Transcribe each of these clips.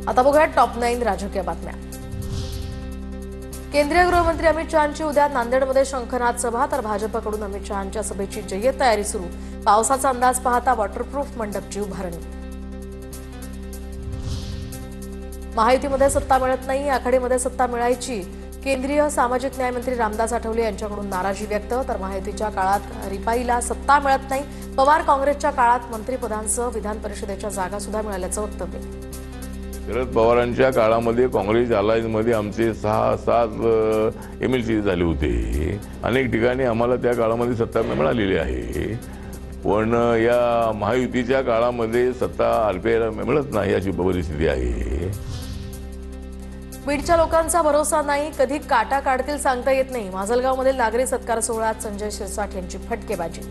आता बघूया टॉप 9 राजकीय बातम्या। केंद्रीय गृहमंत्री अमित शहांची उद्या नांदेडमध्ये शंखनाद सभा, तर भाजपकडून अमित शहांच्या सभेची जय्यत तयारी सुरू। पावसाचा अंदाज पाहता वॉटरप्रूफ मंडपची उभारणी। महायुतीमध्ये सत्ता मिळत नाही, आघाडीमध्ये सत्ता मिळायची। केंद्रीय सामाजिक न्याय मंत्री रामदास आठवले यांच्याकडून नाराजी व्यक्त, तर महायुतीच्या काळात रिपाईला सत्ता मिळत नाही। पवार काँग्रेसच्या काळात मंत्रिपदांसह विधान परिषदेच्या जागा सुद्धा मिळाल्याचं वक्तव्य। शरद पवारांच्या काळामध्ये काँग्रेस अलायन्समध्ये आमचे 6-7 MLC झाले होते। अनेक ठिकाणी आम्हाला त्या काळामध्ये सत्ता मिळालेली आहे, पण या महायुतीच्या काळामध्ये सत्ता अल्पेला मिळत नाही अशी परिस्थिती आहे। बीडच्या लोकांचा भरोसा नाही, कधी काटा काढतील सांगता येत नाही। माजलगावमधील नागरी सत्कार सोहळ्यात संजय शिरसाट यांची फटकेबाजी।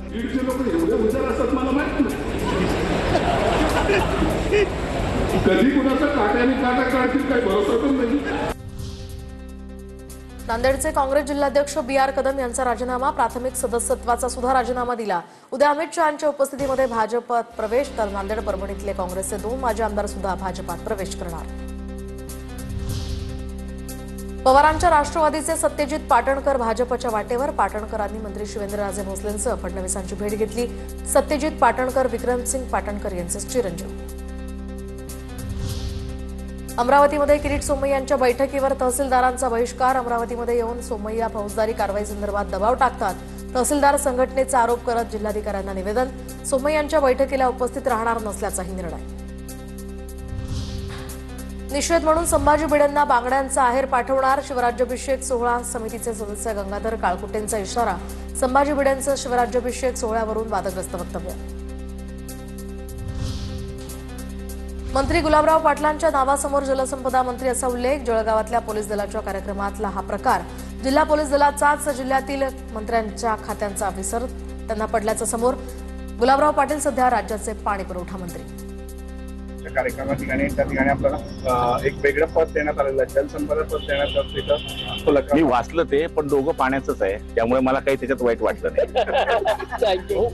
बीडचे लोक एवढे हुशार असतात मला माहित नाही, कधी कुणाचा काट्याने काटा काढतील काही भरोसा पण नाही। नांदेडचे काँग्रेस जिल्हाध्यक्ष BR कदम यांचा राजीनामा, प्राथमिक सदस्यत्वाचा सुद्धा राजीनामा दिला। उद्या अमित शहांच्या उपस्थितीमध्ये भाजपात प्रवेश, तर नांदेड परभणीतले काँग्रेसचे 2 माजी आमदार सुद्धा भाजपात प्रवेश करणार। पवारांच्या राष्ट्रवादीचे सत्यजित पाटणकर भाजपच्या वाटेवर, पाटणकरांनी मंत्री शिवेंद्रराजे भोसलेंसह फडणवीसांची भेट घेतली। सत्यजित पाटणकर विक्रमसिंग पाटणकर यांचे चिरंजीव। अमरावतीमध्ये किरीट सोमय्यांच्या बैठकीवर तहसीलदारांचा बहिष्कार, अमरावतीमध्ये येऊन सोमय्या फौजदारी कारवाईसंदर्भात दबाव टाकतात। तहसीलदार संघटनेचा आरोप करत जिल्हाधिकाऱ्यांना निवेदन, सोमय्यांच्या बैठकीला उपस्थित राहणार नसल्याचाही निर्णय। निषेध म्हणून संभाजी भिडेंना बांगड्यांचा आहेर पाठवणार, शिवराज्याभिषेक सोहळा समितीचे सदस्य गंगाधर काळकुटेंचा इशारा, संभाजी भिडेंचं शिवराज्याभिषेक सोहळ्यावरून वादग्रस्त वक्तव्य। मंत्री गुलाबराव पाटलांच्या नावासमोर जलसंपदा मंत्री असा उल्लेख, जळगावातल्या पोलीस दलाच्या कार्यक्रमातला हा प्रकार। जिल्हा पोलीस दलाचाच जिल्ह्यातील मंत्र्यांच्या खात्यांचा विसर त्यांना पडल्याचं समोर। गुलाबराव पाटील सध्या राज्याचे पाणी पुरवठा मंत्री। कार्यक्रमा ठिकाणी त्या ठिकाणी आपल्याला एक वेगळं पद देण्यात आलेलं आहे, जलसंपदा पद देण्यात आलं। मी वाचलं ते, पण दोघं पाण्याचंच आहे, त्यामुळे मला काही त्याच्यात वाईट वाटलं नाही। थँक्यू।